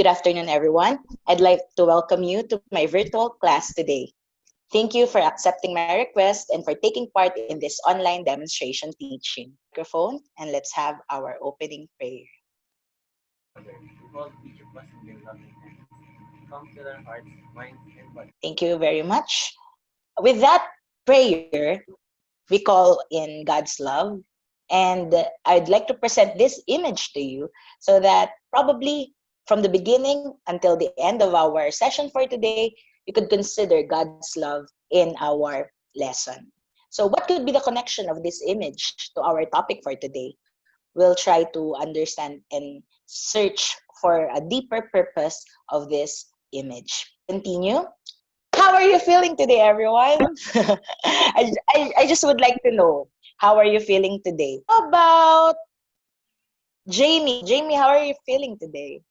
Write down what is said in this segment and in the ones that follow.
Good afternoon, everyone. I'd like to welcome you to my virtual class today. Thank you for accepting my request and for taking part in this online demonstration teaching. Microphone, and let's have our opening prayer. Thank you very much. With that prayer, we call in God's love. And I'd like to present this image to you so that probably from the beginning until the end of our session for today, you could consider God's love in our lesson. So what could be the connection of this image to our topic for today? We'll try to understand and search for a deeper purpose of this image. Continue. How are you feeling today, everyone? I just would like to know, how are you feeling today? How about Jamie? Jamie, how are you feeling today?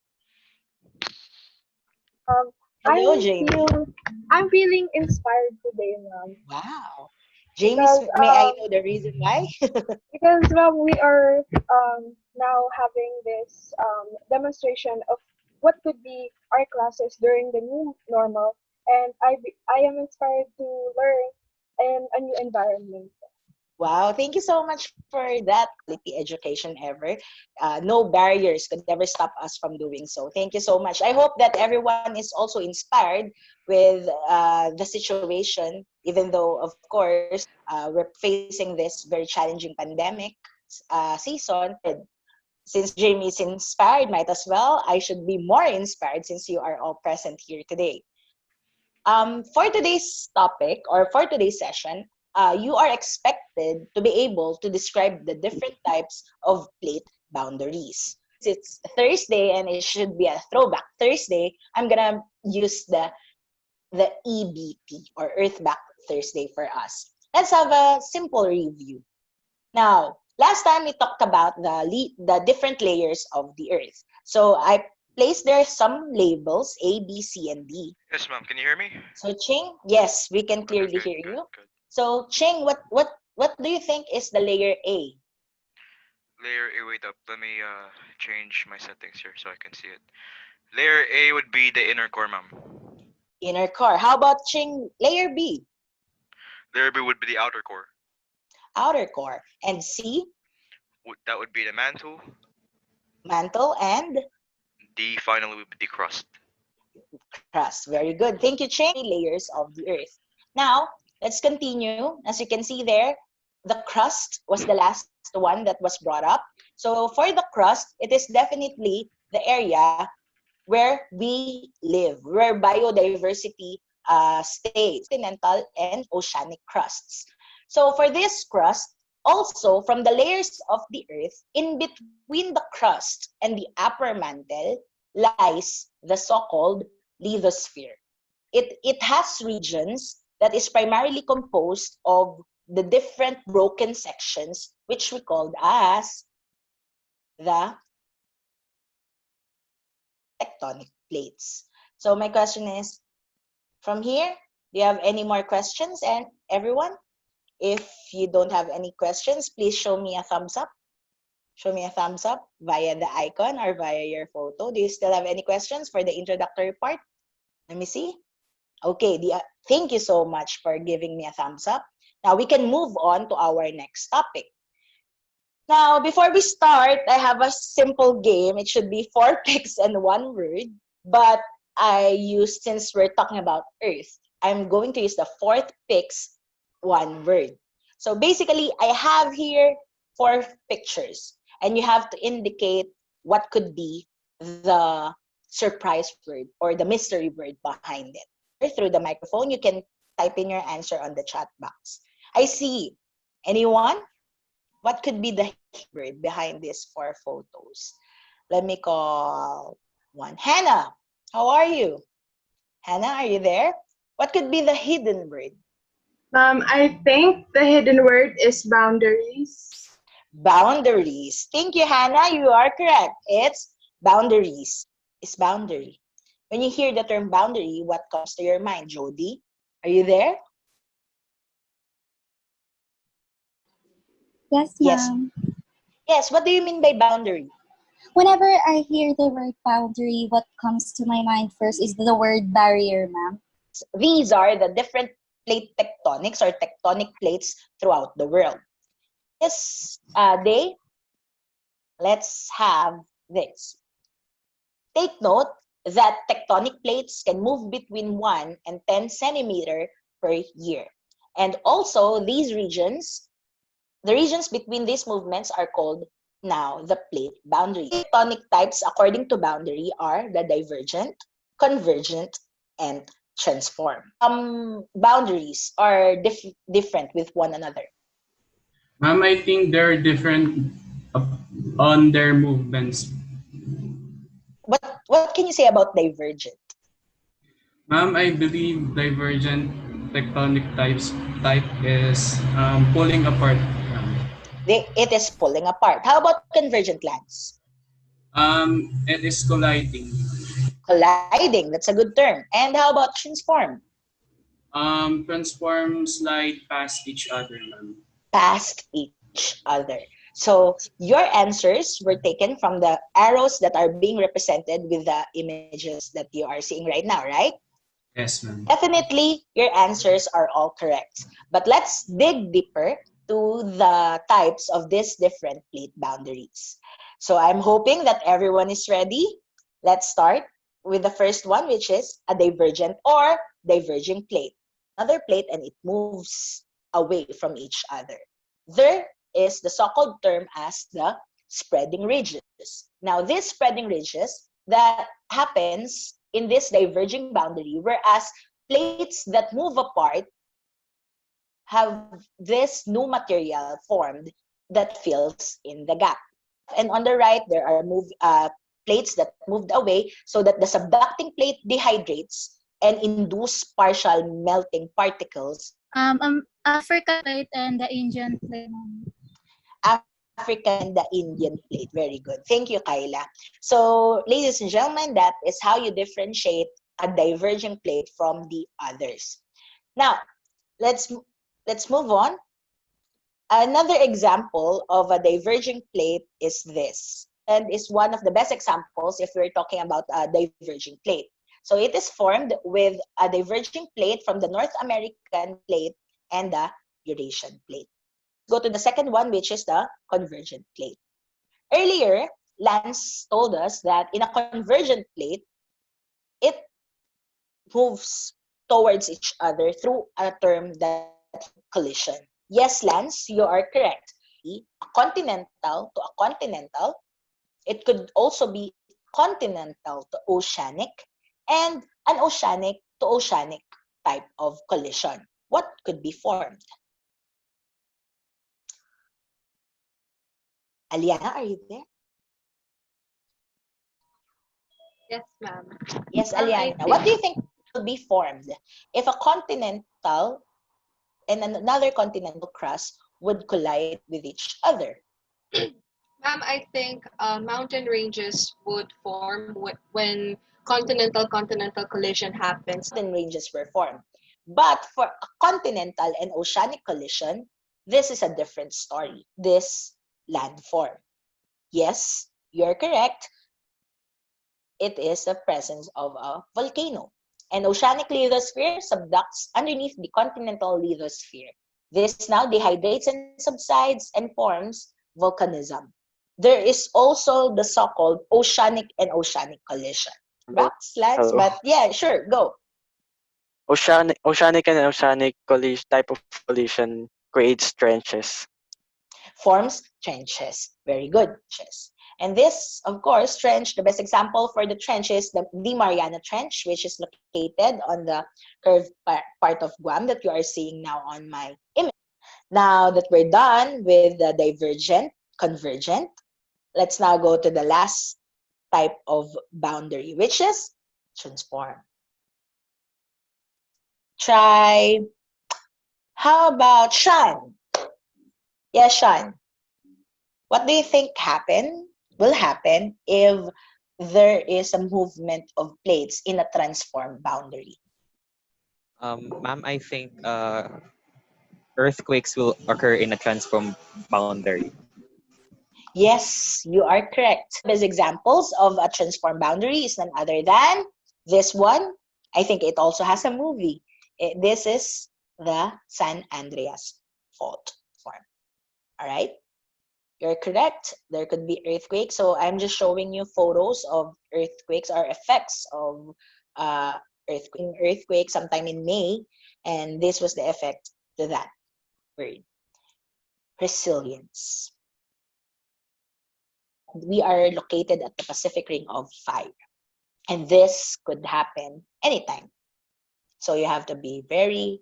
Hello, Jamie. I'm feeling inspired today, ma'am. Wow. Jamie, Because may I know the reason why? ma'am, we are now having this demonstration of what could be our classes during the new normal, and I am inspired to learn in a new environment. Wow, thank you so much for that quality education ever. No barriers could ever stop us from doing so. Thank you so much. I hope that everyone is also inspired with the situation, even though, of course, we're facing this very challenging pandemic season. Since Jamie is inspired, might as well, I should be more inspired since you are all present here today. For today's topic or for today's session, you are expected to be able to describe the different types of plate boundaries. It's Thursday and it should be a throwback Thursday. I'm gonna use the EBT or Earthback Thursday for us. Let's have a simple review. Now, last time we talked about the different layers of the Earth. So I placed there some labels A, B, C, and D. Yes, ma'am. Can you hear me? So Ching, yes, we can clearly Okay, hear good, you. good. So Ching, what do you think is the layer A? Layer A, wait up. Let me change my settings here so I can see it. Layer A would be the inner core, ma'am. Inner core. How about Ching, layer B? Layer B would be the outer core. Outer core. And C? That would be the mantle. Mantle. And D finally would be the crust. crust. Very good. Thank you, Ching. Layers of the Earth. Now, let's continue. As you can see there, the crust was the last one that was brought up. So for the crust, it is definitely the area where we live, where biodiversity stays, continental and oceanic crusts. So for this crust, also from the layers of the Earth, in between the crust and the upper mantle lies the so-called lithosphere. It has regions that is primarily composed of the different broken sections, which we called as the tectonic plates. So my question is, from here, do you have any more questions? And everyone, if you don't have any questions, please show me a thumbs up. Show me a thumbs up via the icon or via your photo. Do you still have any questions for the introductory part? Let me see. Okay, thank you so much for giving me a thumbs up. Now we can move on to our next topic. Now, before we start, I have a simple game. It should be 4 picks and 1 word. But since we're talking about Earth, I'm going to use the 4th picks, 1 word. So basically, I have here 4 pictures. And you have to indicate what could be the surprise word or the mystery word behind it. Through the microphone, you can type in your answer on the chat box. I see. Anyone? What could be the word behind these 4 photos? Let me call one. Hannah, how are you? Hannah, are you there? What could be the hidden word? I think the hidden word is boundaries. Boundaries. Thank you, Hannah. You are correct. It's boundaries. It's boundary. When you hear the term boundary, what comes to your mind? Jody, are you there? Yes, Yes. ma'am. Yes, what do you mean by boundary? Whenever I hear the word boundary, what comes to my mind first is the word barrier, ma'am. These are the different plate tectonics or tectonic plates throughout the world. This day, let's have this. Take note that tectonic plates can move between 1 and 10 centimeter per year. And also, these regions, the regions between these movements are called now the plate boundaries. Tectonic types according to boundary are the divergent, convergent, and transform. Boundaries are different with one another. Ma'am, I think they're different on their movements. What can you say about divergent? Ma'am, I believe divergent tectonic type is pulling apart. It is pulling apart. How about convergent lands? It is colliding. Colliding, that's a good term. And how about transform? Transform slide past each other, ma'am. Past each other. So your answers were taken from the arrows that are being represented with the images that you are seeing right now, right? Yes, ma'am. Definitely, your answers are all correct. But let's dig deeper to the types of these different plate boundaries. So I'm hoping that everyone is ready. Let's start with the first one, which is a divergent or diverging plate. Another plate and it moves away from each other. There is the so-called term as the spreading ridges. Now, these spreading ridges that happens in this diverging boundary, whereas plates that move apart have this new material formed that fills in the gap. And on the right, there are plates that moved away so that the subducting plate dehydrates and induce partial melting particles. African plate and the Indian plate. African and the Indian plate. Very good. Thank you, Kyla. So, ladies and gentlemen, that is how you differentiate a diverging plate from the others. Now, let's move on. Another example of a diverging plate is this, and is one of the best examples if we're talking about a diverging plate. So it is formed with a diverging plate from the North American plate and the Eurasian plate. Go to the second one, which is the convergent plate. Earlier, Lance told us that in a convergent plate, it moves towards each other through a term that collision. Yes, Lance, you are correct. A continental to a continental. It could also be continental to oceanic and an oceanic to oceanic type of collision. What could be formed? Aliana, are you there? Yes, ma'am. Yes, Aliana. What do you think will be formed if a continental and another continental crust would collide with each other? Ma'am, I think mountain ranges would form when continental collision happens. Mountain ranges were formed. But for a continental and oceanic collision, this is a different story. This landform. Yes, you're correct. It is the presence of a volcano. An oceanic lithosphere subducts underneath the continental lithosphere. This now dehydrates and subsides and forms volcanism. There is also the so-called oceanic and oceanic collision. Rocks, lands, but yeah, sure, go. Oceanic and oceanic collision type of collision creates trenches. Forms trenches. Very good. And this, of course, trench, the best example for the trench is the Mariana Trench, which is located on the curved part of Guam that you are seeing now on my image. Now that we're done with the divergent, convergent, let's now go to the last type of boundary, which is transform. Try, how about Sean? Yes, Sean. What do you think will happen if there is a movement of plates in a transform boundary? Ma'am, I think earthquakes will occur in a transform boundary. Yes, you are correct. As examples of a transform boundary is none other than this one. I think it also has a movie. This is the San Andreas fault form. All right? You're correct. There could be earthquakes. So I'm just showing you photos of earthquakes or effects of uh, earthquake sometime in May. And this was the effect to that word. Resilience. We are located at the Pacific Ring of Fire. And this could happen anytime. So you have to be very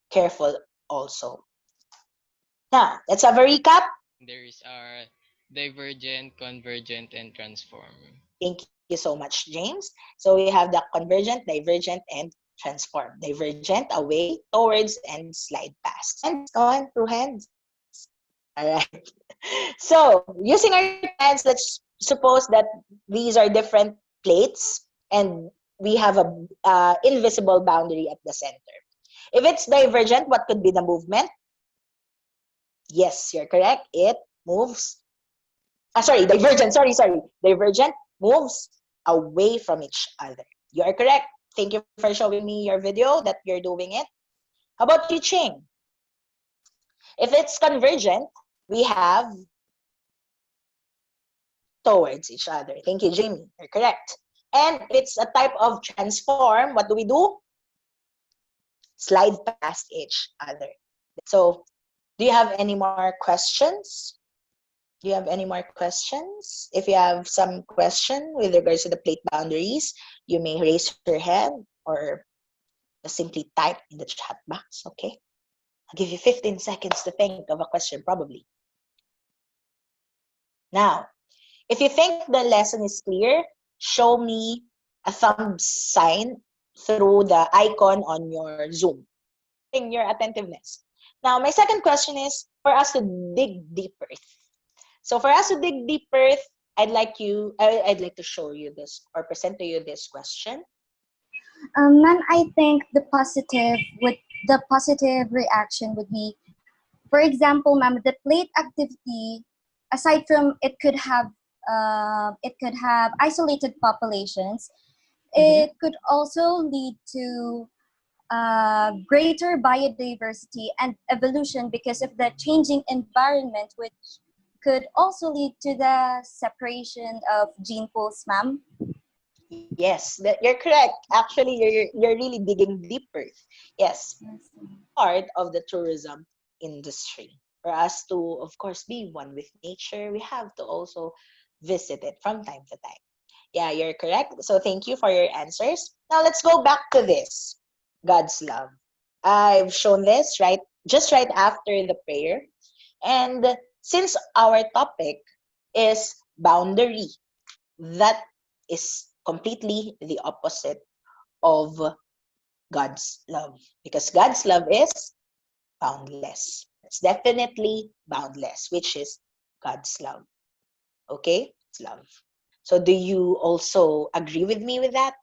careful also. Now, let's have a recap. There's our divergent, convergent, and transform. Thank you so much, James. So we have the convergent, divergent, and transform. Divergent, away, towards, and slide past. Hands, come on, two hands. All right. So using our two hands, let's suppose that these are different plates and we have a invisible boundary at the center. If it's divergent, what could be the movement? Yes, you're correct. It moves. Divergent. Sorry. Divergent moves away from each other. You are correct. Thank you for showing me your video that you're doing it. How about you, Ching? If it's convergent, we have towards each other. Thank you, Jamie. You're correct. And if it's a type of transform, what do? Slide past each other. So, do you have any more questions? Do you have any more questions? If you have some question with regards to the plate boundaries, you may raise your hand or simply type in the chat box, okay? I'll give you 15 seconds to think of a question, probably. Now, if you think the lesson is clear, show me a thumb sign through the icon on your Zoom. In your attentiveness. Now, my second question is for us to dig deeper. So for us to dig deeper, I'd like to show you this or present to you this question. Ma'am, I think the positive reaction would be, for example, ma'am, the plate activity, aside from it could have isolated populations, it could also lead to greater biodiversity and evolution because of the changing environment, which could also lead to the separation of gene pools, ma'am. Yes, you're correct. Actually, you're really digging deeper. Yes, part of the tourism industry. For us to, of course, be one with nature, we have to also visit it from time to time. Yeah, you're correct. So thank you for your answers. Now let's go back to this. God's love. I've shown this just right after the prayer. And since our topic is boundary, that is completely the opposite of God's love. Because God's love is boundless. It's definitely boundless, which is God's love. Okay? It's love. So do you also agree with me with that?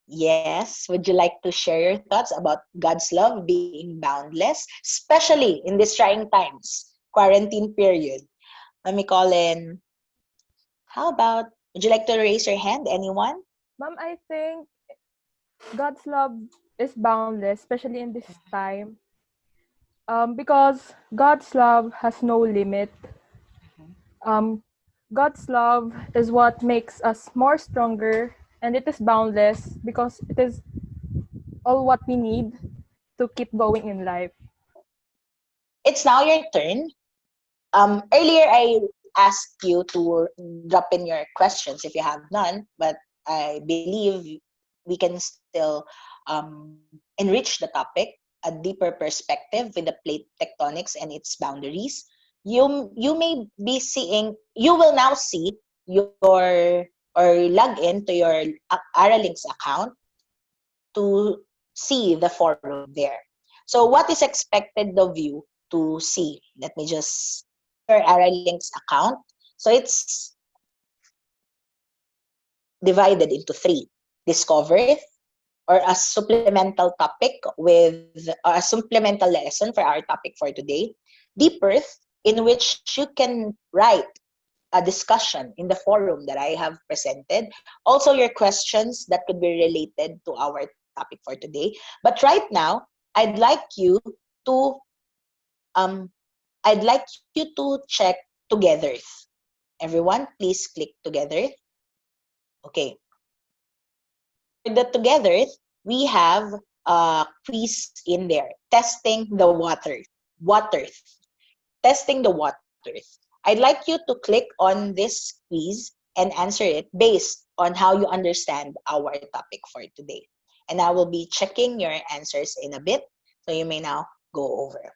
Yes. Would you like to share your thoughts about God's love being boundless, especially in these trying times, quarantine period? Let me call in. How about, would you like to raise your hand? Anyone? Ma'am, I think God's love is boundless, especially in this time. Because God's love has no limit. God's love is what makes us more stronger, and it is boundless because it is all what we need to keep going in life. It's now your turn. Earlier I asked you to drop in your questions if you have none, but I believe we can still enrich the topic, a deeper perspective with the plate tectonics and its boundaries. You may be seeing, you will now see your or log in to your Aralinks account to see the forum there. So what is expected of you to see? Let me just your Aralinks account. So it's divided into three: discover or a supplemental topic with a supplemental lesson for our topic for today, deep earth, in which you can write a discussion in the forum that I have presented. Also, your questions that could be related to our topic for today. But right now, I'd like you to um I'd like you to check together. Everyone, please click together. Okay. For the together, we have a quiz in there. Testing the water. Testing the waters. I'd like you to click on this quiz and answer it based on how you understand our topic for today. And I will be checking your answers in a bit, so you may now go over.